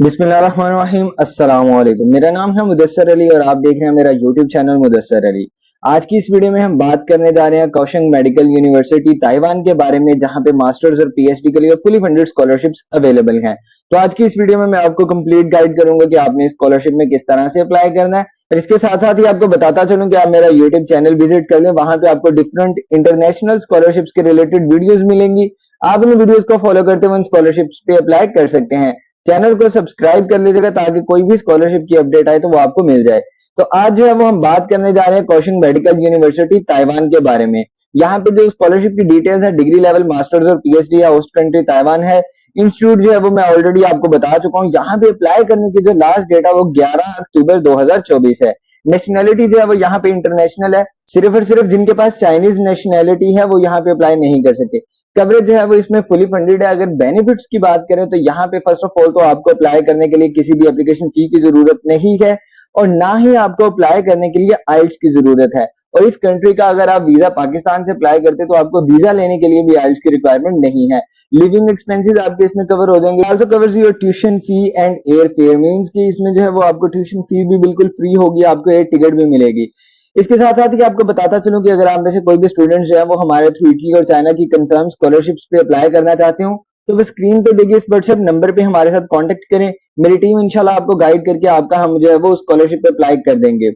बिस्मिल्लाहिर्रहमानिर्रहीम अस्सलाम वालेकुम। मेरा नाम है मुदस्सर अली और आप देख रहे हैं मेरा यूट्यूब चैनल मुदस्सर अली। आज की इस वीडियो में हम बात करने जा रहे हैं काओशंग मेडिकल यूनिवर्सिटी ताइवान के बारे में, जहां पे मास्टर्स और पीएचडी के लिए फुली फंडेड स्कॉलरशिप्स अवेलेबल हैं। तो आज की इस वीडियो में मैं आपको कंप्लीट गाइड करूंगा कि आपने इस स्कॉलरशिप में किस तरह से अप्लाई करना है, और इसके साथ साथ ही आपको बताता चलूं कि आप मेरा यूट्यूब चैनल विजिट कर लें। वहां पे आपको डिफरेंट इंटरनेशनल स्कॉलरशिप्स के रिलेटेड वीडियोज मिलेंगी। आप इन वीडियोज को फॉलो करते हुए इन स्कॉलरशिप्स पे अप्लाई कर सकते हैं। चैनल को सब्सक्राइब कर लीजिएगा ताकि कोई भी स्कॉलरशिप की अपडेट आए तो वो आपको मिल जाए। तो आज जो है वो हम बात करने जा रहे हैं काओशंग मेडिकल यूनिवर्सिटी ताइवान के बारे में। यहाँ पे जो स्कॉलरशिप की डिटेल्स है, डिग्री लेवल मास्टर्स और पीएचडी या होस्ट कंट्री ताइवान है। इंस्टीट्यूट जो है वो मैं ऑलरेडी आपको बता चुका हूँ। यहाँ पे अप्लाई करने की जो लास्ट डेट है वो 11 अक्टूबर 2024 है। नेशनैलिटी जो है वो यहाँ पे इंटरनेशनल है। सिर्फ और सिर्फ जिनके पास चाइनीज नेशनैलिटी है वो यहाँ पे अप्लाई नहीं कर सकते। कवरेज जो है वो इसमें फुली फंडेड है। अगर बेनिफिट्स की बात करें तो यहाँ पे फर्स्ट ऑफ ऑल तो आपको अप्लाई करने के लिए किसी भी एप्लीकेशन फी की जरूरत नहीं है, और ना ही आपको अप्लाई करने के लिए आइल्स की जरूरत है। और इस कंट्री का अगर आप वीजा पाकिस्तान से अप्लाई करते तो आपको वीजा लेने के लिए भी आइल्स की रिक्वायरमेंट नहीं है। लिविंग एक्सपेंसेस आपके इसमें कवर हो जाएंगे। Also covers your tuition fee and air fare, means कि इसमें जो है वो आपको ट्यूशन फी भी बिल्कुल फ्री होगी, आपको एयर टिकट भी मिलेगी। इसके साथ साथ ही आपको बताता चलूं कि अगर आप में से कोई भी स्टूडेंट जो है वो हमारे थ्रू इटली और चाइना की कंफर्म स्कॉलरशिप्स पे अप्लाई करना चाहते हो तो वो स्क्रीन पे देखिए इस व्हाट्सएप नंबर पे हमारे साथ कांटेक्ट करें। मेरी टीम इंशाल्लाह आपको गाइड करके आपका हम जो है वो स्कॉलरशिप पे अप्लाई कर देंगे।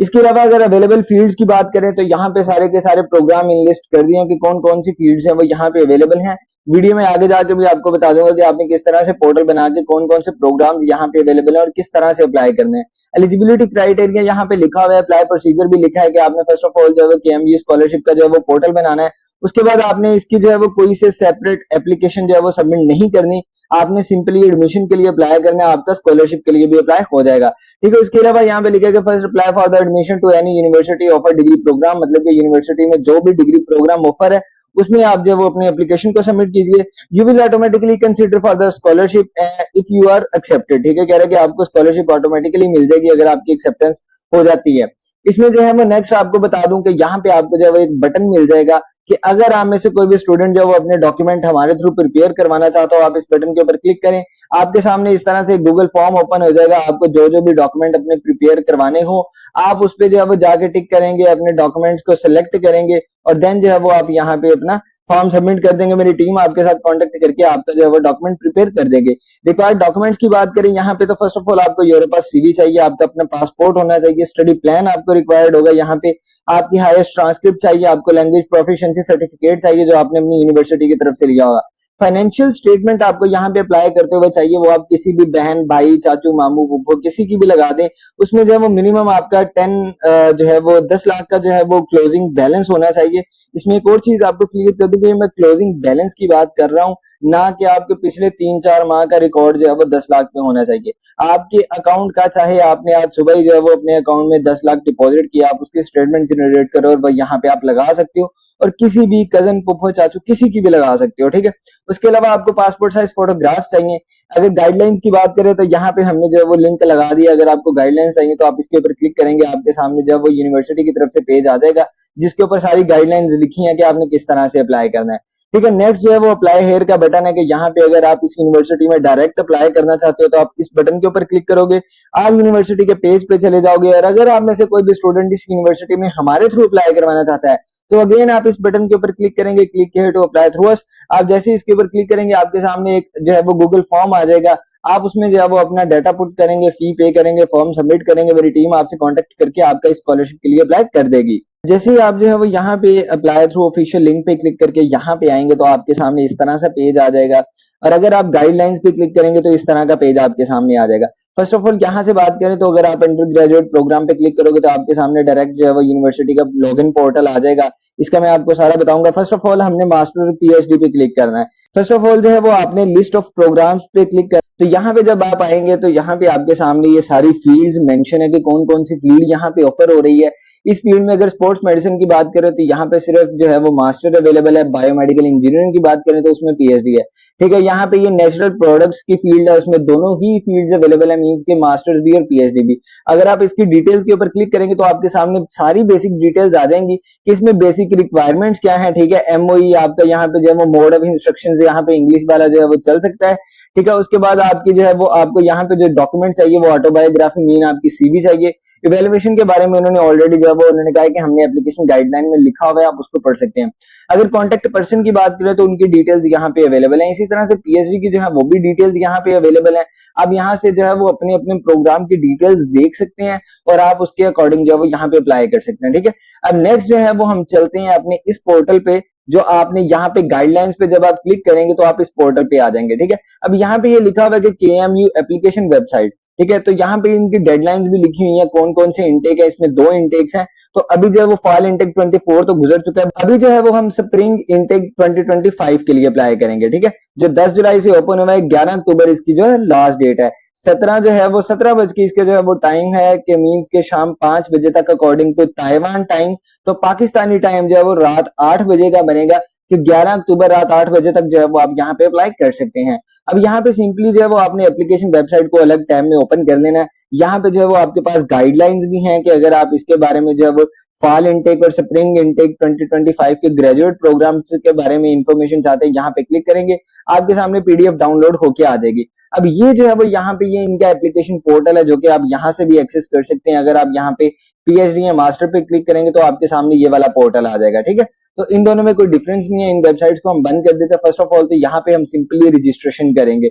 इसके अलावा अगर अवेलेबल फील्ड्स की बात करें तो यहाँ पे सारे के सारे प्रोग्राम इनलिस्ट कर दिए हैं कि कौन कौन सी फील्ड्स हैं वो यहाँ पे अवेलेबल हैं। वीडियो में आगे जाके भी आपको बता दूंगा कि आपने किस तरह से पोर्टल बना के कौन कौन से प्रोग्राम यहाँ पे अवेलेबल है और किस तरह से अप्लाई करने हैं। एलिजिबिलिटी क्राइटेरिया यहाँ पे लिखा हुआ है, अप्लाई प्रोसीजर भी लिखा है कि आपने फर्स्ट ऑफ ऑल जो है केएमयू स्कॉलरशिप का जो है वो पोर्टल बनाना है। उसके बाद आपने इसकी जो है वो कोई से सेपरेट एप्लीकेशन जो है वो सबमिट नहीं करनी। आपने सिंपली एडमिशन के लिए अप्लाई करना है, आपका स्कॉलरशिप के लिए भी अप्लाई हो जाएगा। ठीक है। उसके अलावा यहाँ पे लिखा है first apply for the admission to any university offer degree program, मतलब कि यूनिवर्सिटी में जो भी डिग्री प्रोग्राम ऑफर है उसमें आप जो वो अपने एप्लीकेशन को सबमिट कीजिए। You will automatically consider for the scholarship if you are accepted. ठीक है, कह रहा है कि आपको स्कॉलरशिप ऑटोमेटिकली मिल जाएगी अगर आपकी एक्सेप्टेंस हो जाती है। इसमें जो है मैं नेक्स्ट आपको बता दूं कि यहाँ पे आपको जो है वो एक बटन मिल जाएगा कि अगर आप में से कोई भी स्टूडेंट जो है वो अपने डॉक्यूमेंट हमारे थ्रू प्रिपेयर करवाना चाहता हो, आप इस बटन के ऊपर क्लिक करें। आपके सामने इस तरह से गूगल फॉर्म ओपन हो जाएगा। आपको जो जो भी डॉक्यूमेंट अपने प्रिपेयर करवाने हो आप उस पे जो है वो जाके टिक करेंगे, अपने डॉक्यूमेंट्स को सिलेक्ट करेंगे और देन जो है वो आप यहाँ पे अपना फॉर्म सबमिट कर देंगे। मेरी टीम आपके साथ कांटेक्ट करके आपका जो है वो डॉक्यूमेंट प्रिपेयर कर देंगे। रिक्वायर्ड डॉक्यूमेंट्स की बात करें यहाँ पे तो फर्स्ट ऑफ ऑल आपको योर पास सीवी चाहिए, आपका अपना पासपोर्ट होना चाहिए, स्टडी प्लान आपको रिक्वायर्ड होगा, यहाँ पे आपकी हाईएस्ट ट्रांसक्रिप्ट चाहिए, आपको लैंग्वेज प्रोफिशिएंसी सर्टिफिकेट चाहिए जो आपने अपनी यूनिवर्सिटी की तरफ से लिया होगा। फाइनेंशियल स्टेटमेंट आपको यहाँ पे अप्लाई करते हुए चाहिए, वो आप किसी भी बहन भाई चाचू मामू फूफो किसी की भी लगा दें। उसमें जो है वो मिनिमम आपका 10 लाख का जो है वो क्लोजिंग बैलेंस होना चाहिए। इसमें एक और चीज आपको क्लियर कर दूं कि मैं क्लोजिंग बैलेंस की बात कर रहा हूँ, ना कि आपके पिछले 3-4 माह का रिकॉर्ड जो है वो 10 लाख पे होना चाहिए। आपके अकाउंट का, चाहे आपने आज सुबह ही जो है वो अपने अकाउंट में 10 लाख डिपॉजिट किया, आप उसकी स्टेटमेंट जनरेट करो और वह यहाँ पे आप लगा सकते हो, और किसी भी कजन फुफो चाचू किसी की भी लगा सकते हो। ठीक है। उसके अलावा आपको पासपोर्ट साइज फोटोग्राफ्स चाहिए। अगर गाइडलाइंस की बात करें तो यहाँ पे हमने जो है वो लिंक लगा दिया। अगर आपको गाइडलाइंस चाहिए तो आप इसके ऊपर क्लिक करेंगे, आपके सामने जो है वो यूनिवर्सिटी की तरफ से पेज आ जाएगा जिसके ऊपर सारी गाइडलाइंस लिखी है कि आपने किस तरह से अप्लाई करना है। ठीक है। नेक्स्ट जो है वो अप्लाई हेयर का बटन है कि यहाँ पे अगर आप इस यूनिवर्सिटी में डायरेक्ट अप्लाई करना चाहते हो तो आप इस बटन के ऊपर क्लिक करोगे, आप यूनिवर्सिटी के पेज पे चले जाओगे। और अगर आप में से कोई भी स्टूडेंट इस यूनिवर्सिटी में हमारे थ्रू अप्लाई करवाना चाहता है तो अगेन आप इस बटन के ऊपर क्लिक करेंगे, click here to apply through us. आप जैसे ही इसके ऊपर क्लिक करेंगे आपके सामने एक जो है वो गूगल फॉर्म आ जाएगा। आप उसमें जो है वो अपना डाटा पुट करेंगे, फी पे करेंगे, फॉर्म सबमिट करेंगे। मेरी टीम आपसे कांटेक्ट करके आपका स्कॉलरशिप के लिए अप्लाई कर देगी। जैसे ही आप जो है वो यहाँ पे अप्लाई थ्रू ऑफिशियल लिंक पे क्लिक करके यहाँ पे आएंगे तो आपके सामने इस तरह सा पेज आ जाएगा। और अगर आप गाइडलाइंस पे क्लिक करेंगे तो इस तरह का पेज आपके सामने आ जाएगा। फर्स्ट ऑफ ऑल यहाँ से बात करें तो अगर आप अंडर ग्रेजुएट प्रोग्राम पे क्लिक करोगे तो आपके सामने डायरेक्ट जो है वो यूनिवर्सिटी का लॉगिन पोर्टल आ जाएगा। इसका मैं आपको सारा बताऊंगा। फर्स्ट ऑफ ऑल हमने मास्टर पीएचडी पे क्लिक करना है। फर्स्ट ऑफ ऑल जो है वो आपने लिस्ट ऑफ प्रोग्राम्स पे क्लिक कर, तो यहाँ पे जब आप आएंगे तो यहाँ पे आपके सामने ये सारी फील्ड्स मेंशन है कि कौन कौन सी फील्ड यहाँ पे ऑफर हो रही है। इस फील्ड में अगर स्पोर्ट्स मेडिसिन की बात करें तो यहाँ पे सिर्फ जो है वो मास्टर अवेलेबल है। बायोमेडिकल इंजीनियरिंग की बात करें तो उसमें पीएचडी है। ठीक है, यहाँ पे ये नेचुरल प्रोडक्ट्स की फील्ड है, उसमें दोनों ही फील्ड्स अवेलेबल है, मींस के मास्टर्स भी और पीएचडी भी। अगर आप इसकी डिटेल्स के ऊपर क्लिक करेंगे तो आपके सामने सारी बेसिक डिटेल्स आ जाएंगी कि इसमें बेसिक रिक्वायरमेंट्स क्या है। ठीक है, एमओई आपका यहाँ पे जो है वो मोड ऑफ इंस्ट्रक्शन यहाँ पे इंग्लिश वाला जो है वो चल सकता है। ठीक है, उसके बाद आपकी जो है वो आपको यहाँ पे जो डॉक्यूमेंट चाहिए वो ऑटोबायोग्राफी मीन आपकी सीवी चाहिए। इवेल्युएशन के बारे में उन्होंने ऑलरेडी जो है वो उन्होंने कहा है कि हमने एप्लीकेशन गाइडलाइन में लिखा हुआ है, आप उसको पढ़ सकते हैं। अगर कॉन्टेक्ट पर्सन की बात करें तो उनकी डिटेल्स यहाँ पे अवेलेबल है। इसी तरह से पीएचडी की जो है वो भी डिटेल्स यहाँ पे अवेलेबल है। आप यहाँ से जो है वो अपने अपने प्रोग्राम की डिटेल्स देख सकते हैं और आप उसके अकॉर्डिंग जो है वो यहाँ पे अप्लाई कर सकते हैं। ठीक है, अब नेक्स्ट जो है वो हम चलते हैं अपने इस पोर्टल पे, जो आपने यहाँ पे गाइडलाइंस पे जब आप क्लिक करेंगे तो आप इस पोर्टल पे आ जाएंगे। ठीक है, अब यहाँ पे ये लिखा हुआ है कि केएमयू एप्लीकेशन वेबसाइट। ठीक है, तो यहाँ पे इनकी डेडलाइंस भी लिखी हुई है, कौन कौन से इंटेक है, इसमें 2 इंटेक्स हैं। तो अभी जो है वो फॉल इंटेक 24 तो गुजर चुका है, अभी जो है वो हम स्प्रिंग इंटेक 2025 के लिए अप्लाई करेंगे। ठीक है, जो 10 जुलाई से ओपन हुआ है, 11 अक्टूबर इसकी जो है लास्ट डेट है। 17 जो है वो 17 बज के इसके जो है वो टाइम है कि मींस के शाम 5 बजे तक अकॉर्डिंग टू ताइवान टाइम। तो पाकिस्तानी टाइम जो है वो रात 8 बजे का बनेगा कि 11 अक्टूबर रात 8 बजे तक जो है वो आप यहाँ पे अप्लाई कर सकते हैं। अब यहाँ पे सिंपली जो है वो आपने एप्लीकेशन वेबसाइट को अलग टैब में ओपन कर लेना है। यहाँ पे जो है वो आपके पास गाइडलाइंस भी हैं कि अगर आप इसके बारे में जो है वो फॉल इनटेक और स्प्रिंग इनटेक 2025 के ग्रेजुएट प्रोग्राम्स के बारे में इंफॉर्मेशन चाहते हैं, यहाँ पे क्लिक करेंगे, आपके सामने पीडीएफ डाउनलोड होके आ जाएगी। अब ये जो है वो यहाँ पे ये इनका एप्लीकेशन पोर्टल है, जो कि आप यहाँ से भी एक्सेस कर सकते हैं। अगर आप यहाँ पे पीएचडी या मास्टर पे क्लिक करेंगे तो आपके सामने ये वाला पोर्टल आ जाएगा। ठीक है, तो इन दोनों में कोई डिफरेंस नहीं है। इन वेबसाइट्स को हम बंद कर देते हैं। फर्स्ट ऑफ ऑल तो यहाँ पे हम सिंपली रजिस्ट्रेशन करेंगे।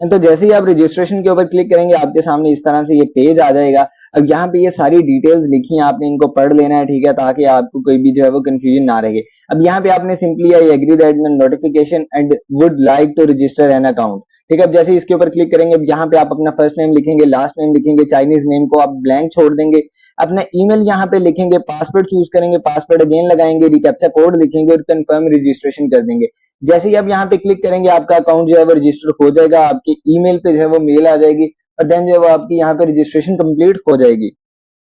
तो जैसे ही आप रजिस्ट्रेशन के ऊपर क्लिक करेंगे आपके सामने इस तरह से ये पेज आ जाएगा। अब यहाँ पे ये सारी डिटेल्स लिखी हैं, आपने इनको पढ़ लेना है। ठीक है, ताकि आपको कोई भी जो है वो कंफ्यूजन ना रहे। अब यहाँ पे आपने simply I agree that notification and would like to register an account. ठीक है, अब जैसे इसके ऊपर क्लिक करेंगे, यहाँ पे आप अपना फर्स्ट नेम लिखेंगे, लास्ट नेम लिखेंगे, चाइनीज नेम को आप ब्लैंक छोड़ देंगे, अपना ईमेल यहाँ पे लिखेंगे, पासवर्ड चूज करेंगे, पासवर्ड अगेन लगाएंगे, रिकैप्चा कोड लिखेंगे और कंफर्म रजिस्ट्रेशन कर देंगे। जैसे ही आप यहाँ पे क्लिक करेंगे आपका अकाउंट जो है वो रजिस्टर हो जाएगा, आपके ईमेल पे जो है वो मेल आ जाएगी और देन जो है वो आपकी यहाँ पे रजिस्ट्रेशन कंप्लीट हो जाएगी।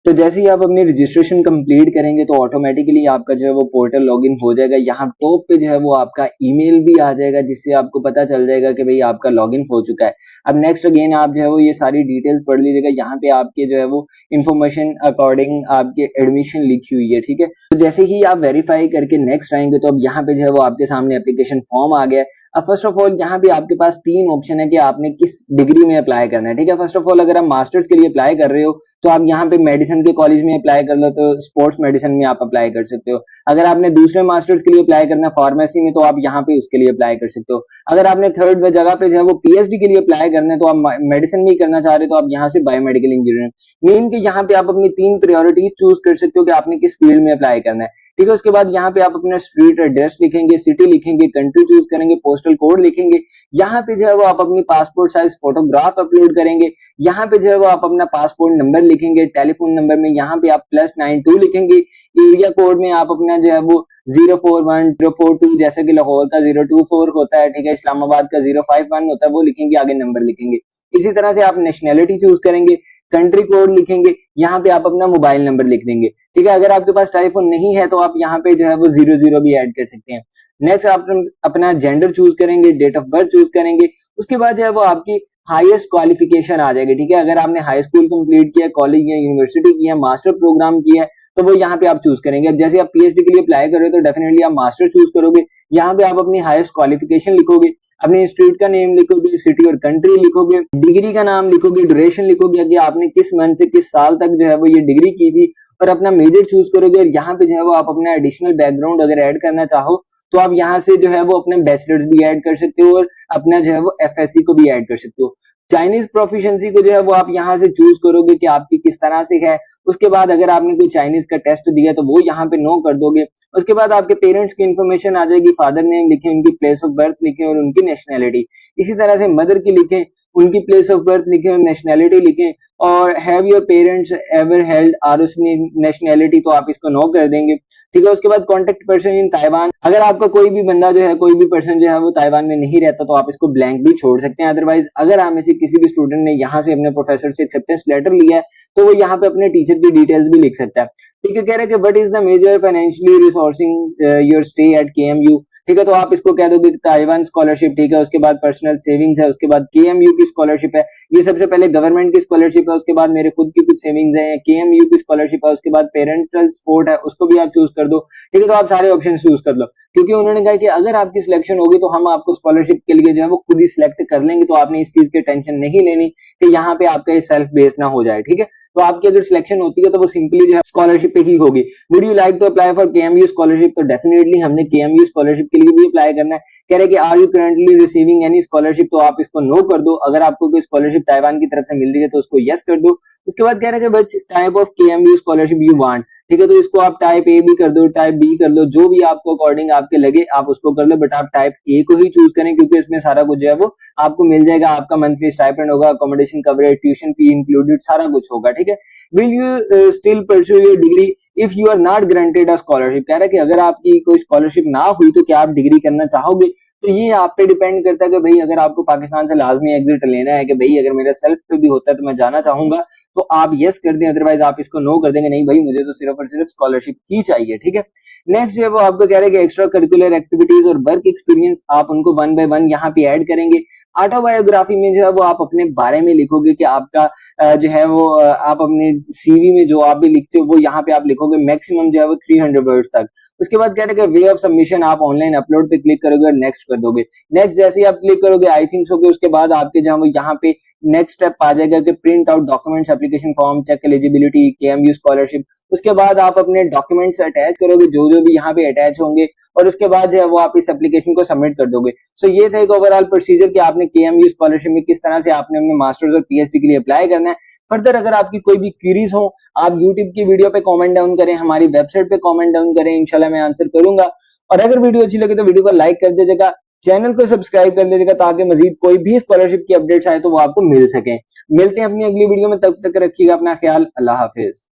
तो जैसे ही आप अपनी रजिस्ट्रेशन कंप्लीट करेंगे तो ऑटोमेटिकली आपका जो है वो पोर्टल लॉगिन हो जाएगा। यहाँ टॉप पे जो है वो आपका ईमेल भी आ जाएगा, जिससे आपको पता चल जाएगा कि भाई आपका लॉगिन हो चुका है। अब नेक्स्ट अगेन आप जो है वो ये सारी डिटेल्स पढ़ लीजिएगा। यहाँ पे आपके जो है वो इन्फॉर्मेशन अकॉर्डिंग आपके एडमिशन लिखी हुई है। ठीक है, तो जैसे ही आप वेरीफाई करके नेक्स्ट आएंगे तो अब यहाँ पे जो है वो आपके सामने एप्लीकेशन फॉर्म आ गया है। अब फर्स्ट ऑफ ऑल यहाँ पे आपके पास 3 ऑप्शन है कि आपने किस डिग्री में अप्लाई करना है। ठीक है, फर्स्ट ऑफ ऑल अगर आप मास्टर्स के लिए अप्लाई कर रहे हो तो आप यहाँ पे मेडिसिन के कॉलेज में अप्लाई कर लो, तो स्पोर्ट्स मेडिसिन में आप अप्लाई कर सकते हो। अगर आपने दूसरे मास्टर्स के लिए अप्लाई करना है फार्मेसी में, तो आप यहाँ पे उसके लिए अप्लाई कर सकते हो। अगर आपने थर्ड जगह पे जो है वो पीएचडी के लिए अप्लाई करना है, तो आप मेडिसिन में करना चाह रहे हो, तो आप यहाँ से बायोमेडिकल इंजीनियरिंग मीन के यहाँ पे आप अपनी 3 प्रायोरिटीज चूज कर सकते हो कि आपने किस फील्ड में अप्लाई करना है। ठीक है, उसके बाद यहाँ पे आप अपना स्ट्रीट एड्रेस लिखेंगे, सिटी लिखेंगे, कंट्री चूज करेंगे, पोस्टल कोड लिखेंगे। यहाँ पे जो है वो आप अपनी पासपोर्ट साइज फोटोग्राफ अपलोड करेंगे। यहाँ पे जो है वो आप अपना पासपोर्ट नंबर लिखेंगे, टेलीफोन नंबर में यहाँ पे आप +92 लिखेंगे, एरिया कोड में आप अपना जो है वो 041042, जैसे कि लाहौर का 024 होता है। ठीक है, इस्लामाबाद का 051 होता है, वो लिखेंगे, आगे नंबर लिखेंगे। इसी तरह से आप नेशनैलिटी चूज करेंगे, कंट्री कोड लिखेंगे, यहाँ पे आप अपना मोबाइल नंबर लिख देंगे। ठीक है, अगर आपके पास टेलीफोन नहीं है तो आप यहाँ पे जो है वो 00 भी ऐड कर सकते हैं। नेक्स्ट आप अपना जेंडर चूज करेंगे, डेट ऑफ बर्थ चूज करेंगे। उसके बाद जो है वो आपकी हाईएस्ट क्वालिफिकेशन आ जाएगी। ठीक है, अगर आपने हाई स्कूल कंप्लीट किया, कॉलेज या यूनिवर्सिटी किया, मास्टर प्रोग्राम किया है, तो वो यहाँ पे आप चूज करेंगे। अब जैसे आप पीएचडी के लिए अप्लाई कर रहे हो तो डेफिनेटली आप मास्टर चूज करोगे। यहाँ पे आप अपनी हाईएस्ट क्वालिफिकेशन लिखोगे, अपने इंस्टीट्यूट का नेम लिखोगे, सिटी और कंट्री लिखोगे, डिग्री का नाम लिखोगे, ड्यूरेशन लिखोगे कि आपने किस मंथ से किस साल तक जो है वो ये डिग्री की थी, और अपना मेजर चूज करोगे। और यहाँ पे जो है वो आप अपना एडिशनल बैकग्राउंड अगर ऐड करना चाहो तो आप यहाँ से जो है वो अपने बैचलर्स भी ऐड कर सकते हो और अपना जो है वो एफएससी को भी ऐड कर सकते हो। चाइनीज प्रोफिशिएंसी को जो है वो आप यहाँ से चूज करोगे कि आपकी किस तरह से है। उसके बाद अगर आपने कोई चाइनीज का टेस्ट दिया तो वो यहाँ पे नो कर दोगे। उसके बाद आपके पेरेंट्स की इंफॉर्मेशन आ जाएगी, फादर नेम लिखें, उनकी प्लेस ऑफ बर्थ लिखें और उनकी नेशनैलिटी। इसी तरह से मदर की लिखें, उनकी प्लेस ऑफ बर्थ लिखें और नेशनैलिटी लिखें। और have your parents ever held ROC nationality, तो आप इसको नो कर देंगे। ठीक है, उसके बाद कॉन्टेक्ट पर्सन इन ताइवान, अगर आपका कोई भी बंदा जो है, कोई भी पर्सन जो है वो ताइवान में नहीं रहता तो आप इसको ब्लैंक भी छोड़ सकते हैं। अदरवाइज अगर आप में से किसी भी स्टूडेंट ने यहाँ से अपने प्रोफेसर से एक्सेप्टेंस लेटर लिया है तो वो यहाँ पे अपने टीचर की डिटेल्स भी लिख सकता है। ठीक है, कह रहे हैं कि what is the major financially resourcing your stay at KMU. ठीक है, तो आप इसको कह दोगे ताइवान स्कॉलरशिप, ठीक है, उसके बाद पर्सनल सेविंग्स है, उसके बाद केएमयू की स्कॉलरशिप है, ये सबसे पहले गवर्नमेंट की स्कॉलरशिप है, उसके बाद मेरे खुद की कुछ सेविंग्स है, केएमयू की स्कॉलरशिप है, उसके बाद पेरेंटल सपोर्ट है, उसको भी आप चूज कर दो, ठीक है, तो आप सारे ऑप्शन चूज कर लो, क्योंकि उन्होंने कहा कि अगर आपकी सिलेक्शन होगी तो हम आपको स्कॉलरशिप के लिए जो है वो खुद ही सिलेक्ट कर लेंगे, तो आपने इस चीज की टेंशन नहीं लेनी कि यहाँ पे आपका ये सेल्फ बेस्ड ना हो जाए, ठीक है, तो आपकी अगर सिलेक्शन होती है तो वो सिंपली जो है स्कॉलरशिप पे ही होगी। Would you like to apply for KMU scholarship, तो डेफिनेटली हमने केएमयू स्कॉलरशिप के लिए भी अप्लाई करना है। कह रहे कि are you currently receiving any scholarship, तो आप इसको नो कर दो, अगर आपको कोई स्कॉलरशिप ताइवान की तरफ से मिल रही है तो उसको यस कर दो। उसके बाद कह रहे हैं कि which type of KMU scholarship you want, ठीक है, तो इसको आप टाइप ए भी कर दो, टाइप बी कर दो, जो भी आपको अकॉर्डिंग आपके लगे आप उसको कर लो, बट आप टाइप ए को ही चूज करें क्योंकि इसमें सारा कुछ जो है वो आपको मिल जाएगा, आपका मंथली स्टाइपेंड होगा, accommodation coverage, tuition fee included, सारा कुछ होगा, ठीक है। Will you still pursue your degree if you are not granted a scholarship, कह रहा है कि अगर आपकी कोई स्कॉलरशिप ना हुई तो क्या आप डिग्री करना चाहोगे, तो ये आप पे डिपेंड करता है कि भाई अगर आपको पाकिस्तान से लाजमी एग्जिट लेना है कि भाई अगर मेरा सेल्फ पे भी होता है तो मैं जाना चाहूंगा, तो आप यस कर दें, अदरवाइज आप इसको नो कर देंगे, नहीं भाई मुझे तो सिर्फ और सिर्फ स्कॉलरशिप ही चाहिए, ठीक है। नेक्स्ट जो है वो आपको कह रहे हैं कि एक्स्ट्रा करिकुलर एक्टिविटीज और वर्क एक्सपीरियंस आप उनको वन बाय वन यहाँ पे ऐड करेंगे। ऑटोबायोग्राफी में जो है वो आप अपने बारे में लिखोगे कि आपका जो है वो आप अपने सीवी में जो आप भी लिखते हो वो यहाँ पे आप लिखोगे मैक्सिमम जो है वो 300 वर्ड्स तक। उसके बाद कह रहे हैं कि वे ऑफ सबमिशन आप ऑनलाइन अपलोड पे क्लिक करोगे और नेक्स्ट कर दोगे। नेक्स्ट जैसे ही आप क्लिक करोगे आई थिंक सो कि उसके बाद आपके जहाँ वो यहाँ पे नेक्स्ट स्टेप आ जाएगा कि print out documents, application form, check eligibility, KMU scholarship. उसके बाद आप अपने डॉक्यूमेंट्स अटैच करोगे जो जो भी यहाँ पे अटैच होंगे, और उसके बाद जो है वो आप इस एप्लीकेशन को सबमिट कर दोगे। सो ये था एक ओवरऑल प्रोसीजर कि आपने केएमयू स्कॉलरशिप में किस तरह से आपने अपने मास्टर्स और पीएचडी के लिए अप्लाई करना है। फर्दर अगर आपकी कोई भी क्वेरीज हो आप यूट्यूब की वीडियो पे कमेंट डाउन करें, हमारी वेबसाइट पे कमेंट डाउन करें, इंशाल्लाह मैं आंसर करूंगा। और अगर वीडियो अच्छी लगे तो वीडियो को लाइक कर दीजिएगा, चैनल को सब्सक्राइब कर लीजिएगा ताकि मजीद कोई भी स्कॉलरशिप की अपडेट्स आए तो वो आपको मिल सके। मिलते हैं अपनी अगली वीडियो में, तब तक रखिएगा अपना ख्याल। अल्लाह हाफिज।